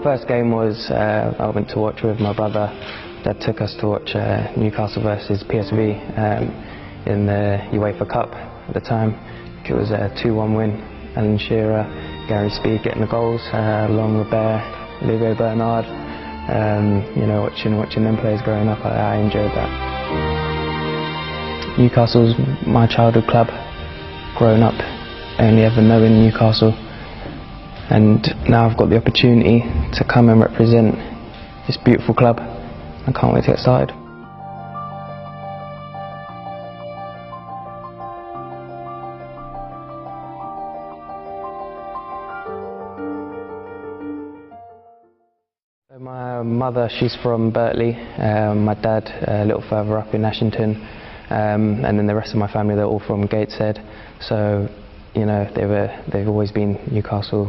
First game was I went to watch with my brother. Dad took us to watch Newcastle versus PSV in the UEFA Cup at the time. It was a 2-1 win. Alan Shearer, Gary Speed getting the goals, along with Olivier Bernard. You know, watching them players growing up, I enjoyed that. Newcastle's my childhood club. Growing up, only ever knowing Newcastle, and now I've got the opportunity to come and represent this beautiful club. I can't wait to get started. My mother, she's from Birtley, my dad a little further up in Ashington, and then the rest of my family, they're all from Gateshead. So, you know, they've always been Newcastle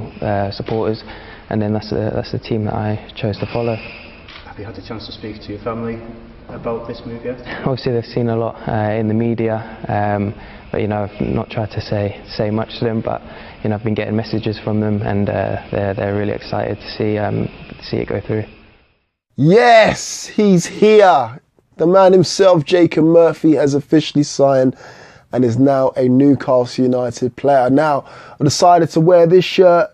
supporters, and then that's the team that I chose to follow. Have you had a chance to speak to your family about this move yet? Obviously they've seen a lot in the media, but you know, I've not tried to say much to them, but you know, I've been getting messages from them, and they're really excited to see it go through. Yes, he's here. The man himself, Jacob Murphy, has officially signed and is now a Newcastle United player. Now, I decided to wear this shirt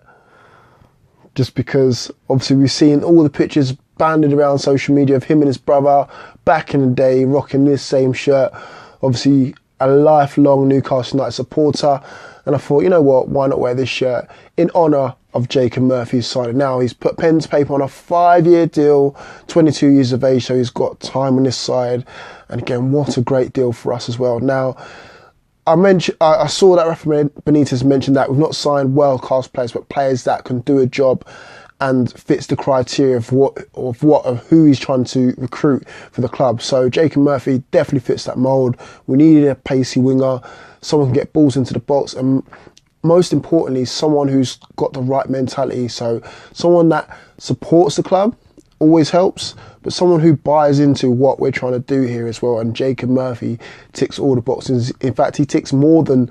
just because obviously we've seen all the pictures banded around social media of him and his brother back in the day rocking this same shirt. Obviously a lifelong Newcastle United supporter, and I thought, you know what, why not wear this shirt in honour of Jacob Murphy's signing. Now he's put pen to paper on a 5-year deal, 22 years of age, so he's got time on his side, and again, what a great deal for us as well. Now, I saw that Rafa Benitez mentioned that we've not signed world-class players, but players that can do a job and fits the criteria of who he's trying to recruit for the club. So Jacob Murphy definitely fits that mould. We needed a pacey winger, someone who can get balls into the box, and most importantly, someone who's got the right mentality. So someone that supports the club always helps, but someone who buys into what we're trying to do here as well. And Jacob Murphy ticks all the boxes. In fact, he ticks more than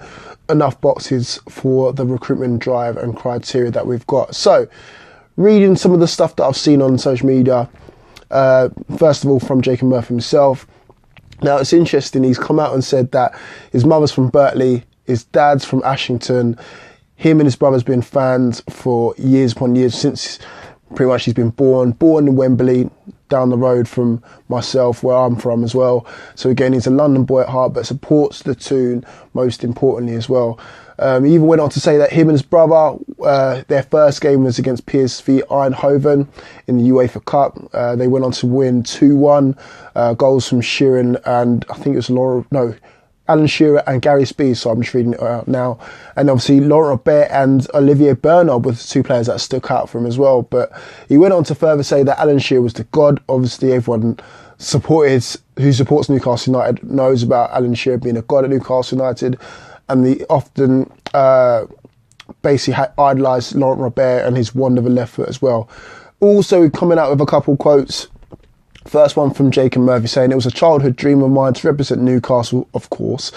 enough boxes for the recruitment drive and criteria that we've got. So, reading some of the stuff that I've seen on social media, first of all from Jacob Murphy himself. Now, it's interesting, he's come out and said that his mother's from Birtley, his dad's from Ashington. Him and his brother's been fans for years upon years, since pretty much he's been born in Wembley, down the road from myself, where I'm from as well. So again, he's a London boy at heart, but supports the Toon most importantly as well. He even went on to say that him and his brother, their first game was against PSV Eindhoven in the UEFA Cup. They went on to win 2-1, goals from Sheeran and I think it was Alan Shearer and Gary Speed, so I'm just reading it out now. And obviously Laurent Robert and Olivier Bernard were the two players that stuck out for him as well. But he went on to further say that Alan Shearer was the god. Obviously everyone who supports Newcastle United knows about Alan Shearer being a god at Newcastle United, and they often basically idolised Laurent Robert and his wonderful left foot as well. Also coming out with a couple quotes. First one from Jacob Murphy saying, "It was a childhood dream of mine to represent Newcastle, of course,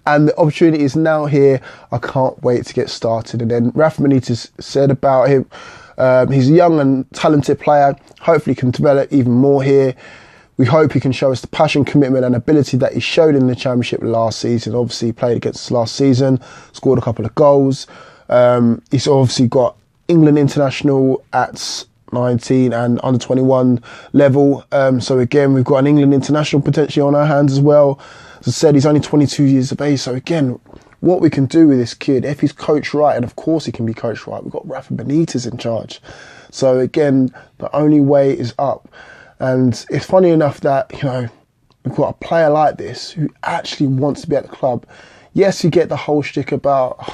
and the opportunity is now here. I can't wait to get started." And then Rafa Benitez said about him, he's a young and talented player, hopefully can develop even more here. We hope he can show us the passion, commitment and ability that he showed in the Championship last season. Obviously he played against us last season, scored a couple of goals. He's obviously got England international at 19 and under 21 level. So again, we've got an England international potentially on our hands as well. As I said, he's only 22 years of age. So again, what we can do with this kid, if he's coached right, and of course he can be coached right, we've got Rafa Benitez in charge. So again, the only way is up. And it's funny enough that, you know, we've got a player like this who actually wants to be at the club. Yes, you get the whole shtick about,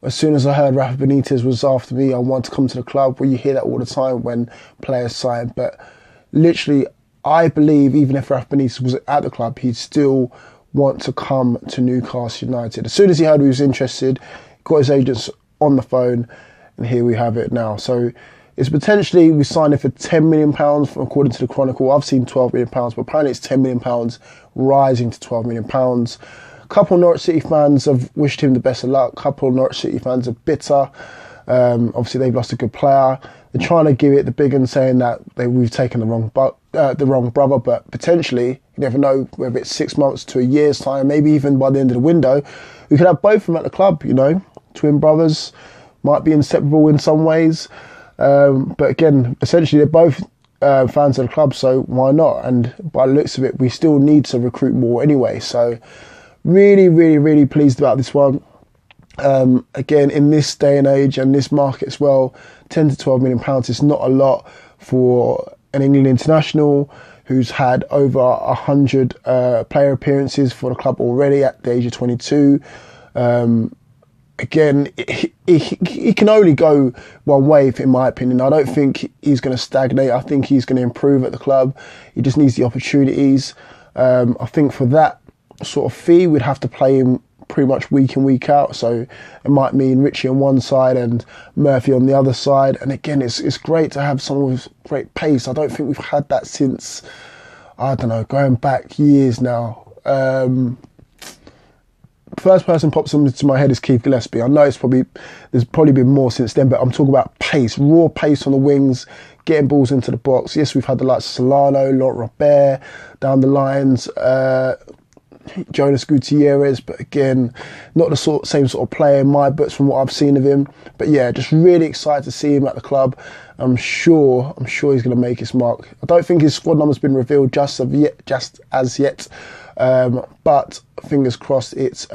as soon as I heard Rafa Benitez was after me, I want to come to the club. Well, you hear that all the time when players sign. But literally, I believe even if Rafa Benitez was at the club, he'd still want to come to Newcastle United. As soon as he heard he was interested, got his agents on the phone, and here we have it now. So it's potentially, we signed it for £10 million, according to the Chronicle. I've seen £12 million, but apparently it's £10 million, rising to £12 million. A couple of Norwich City fans have wished him the best of luck. A couple of Norwich City fans are bitter. Obviously, they've lost a good player. They're trying to give it the big one, saying that we've taken the wrong brother, but potentially, you never know whether it's 6 months to a year's time, maybe even by the end of the window, we could have both of them at the club, you know. Twin brothers might be inseparable in some ways. But again, essentially, they're both fans of the club, so why not? And by the looks of it, we still need to recruit more anyway. So really, really, really pleased about this one. Again, in this day and age and this market as well, 10 to 12 million pounds is not a lot for an England international who's had over 100 player appearances for the club already at the age of 22. Again, he can only go one way, in my opinion. I don't think he's going to stagnate. I think he's going to improve at the club. He just needs the opportunities. I think for that sort of fee, we'd have to play him pretty much week in, week out. So it might mean Richie on one side and Murphy on the other side. And again, it's great to have someone with great pace. I don't think we've had that since, I don't know, going back years now. First person pops into my head is Keith Gillespie. I know there's probably been more since then, but I'm talking about pace, raw pace on the wings, getting balls into the box. Yes, we've had the likes of Solano, Laurent Robert down the lines, Jonas Gutierrez, but again, not the same sort of player in my books from what I've seen of him. But yeah, just really excited to see him at the club. I'm sure he's going to make his mark. I don't think his squad number's been revealed just as yet. But fingers crossed it's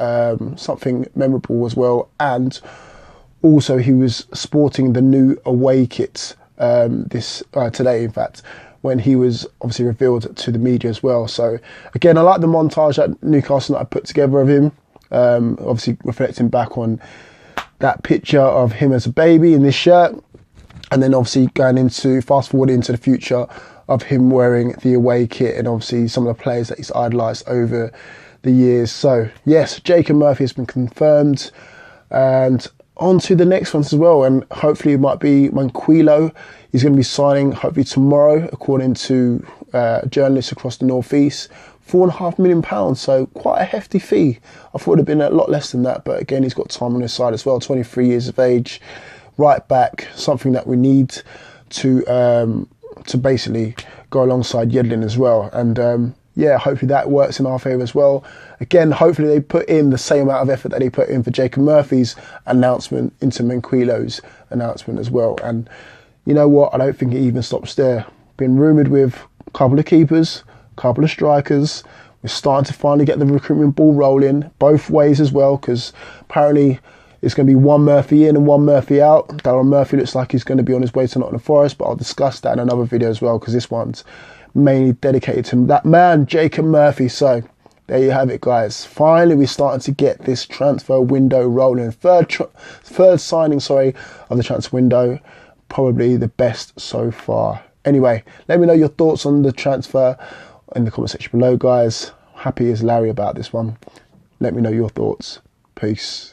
something memorable as well. And also he was sporting the new away kit today, in fact, when he was obviously revealed to the media as well. So again, I like the montage that Newcastle United put together of him, obviously reflecting back on that picture of him as a baby in this shirt, and then obviously fast forward into the future of him wearing the away kit and obviously some of the players that he's idolised over the years. So yes, Jacob Murphy has been confirmed, and on to the next ones as well, and hopefully it might be Manquillo. He's going to be signing hopefully tomorrow, according to journalists across the northeast. £4.5 million, so quite a hefty fee. I thought it would have been a lot less than that, but again, he's got time on his side as well. 23 years of age, right back, something that we need to basically go alongside Yedlin as well. And yeah, hopefully that works in our favour as well. Again, hopefully they put in the same amount of effort that they put in for Jacob Murphy's announcement into Manquillo's announcement as well. And you know what? I don't think it even stops there. Been rumoured with a couple of keepers, a couple of strikers. We're starting to finally get the recruitment ball rolling both ways as well, because apparently it's going to be one Murphy in and one Murphy out. Darren Murphy looks like he's going to be on his way to Nottingham Forest, but I'll discuss that in another video as well, because this one's mainly dedicated to that man, Jacob Murphy. So there you have it, guys. Finally, we're starting to get this transfer window rolling. Third signing, of the transfer window. Probably the best so far. Anyway, let me know your thoughts on the transfer in the comment section below, guys. Happy as Larry about this one. Let me know your thoughts. Peace.